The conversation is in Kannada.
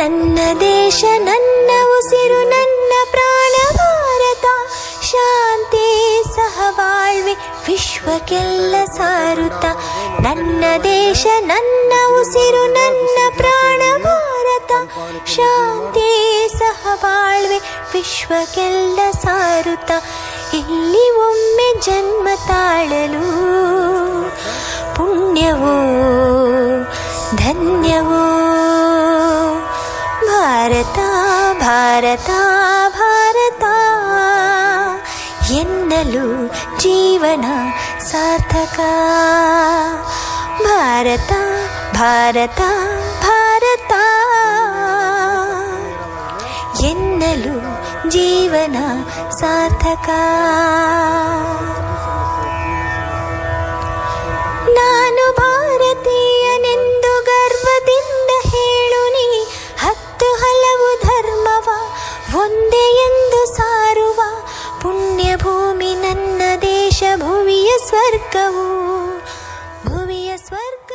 ನನ್ನ ದೇಶ ನನ್ನ ಉಸಿರು ನನ್ನ ಪ್ರಾಣ ಭಾರತ, ಶಾಂತಿ ಸಹಬಾಳ್ವೆ ವಿಶ್ವಕ್ಕೆಲ್ಲ ಸಾರುತ್ತ. ನನ್ನ ದೇಶ ನನ್ನ ಉಸಿರು ನನ್ನ ಪ್ರಾಣ ಭಾರತ, ಶಾಂತಿ ಸಹಬಾಳ್ವೆ ವಿಶ್ವಕ್ಕೆಲ್ಲ ಸಾರುತ್ತ. ಇಲ್ಲಿ ಒಮ್ಮೆ ಜನ್ಮ ತಾಳಲು ಪುಣ್ಯವೋ ಧನ್ಯವೋ. ಭಾರತ ಭಾರತ ಭಾರತ ಎನ್ನಲು ಜೀವನ ಸಾರ್ಥಕ. ಭಾರತ ಭಾರತ ಭಾರತ ಎನ್ನಲು ಜೀವನ ಸಾರ್ಥಕ. ನಾನು ಭಾರತೀಯನೆಂದು ಗರ್ವದಿಂದ ಹೇಳು ನೀ, ಹತ್ತು ಹಲವು ಧರ್ಮವ ಒಂದೇ ಎಂದು ಸಾರುವ ಪುಣ್ಯ ಭೂಮಿ ನನ್ನ ದೇಶ, ಭುವಿಯ ಸ್ವರ್ಗವು ಭುವಿಯ ಸ್ವರ್ಗ.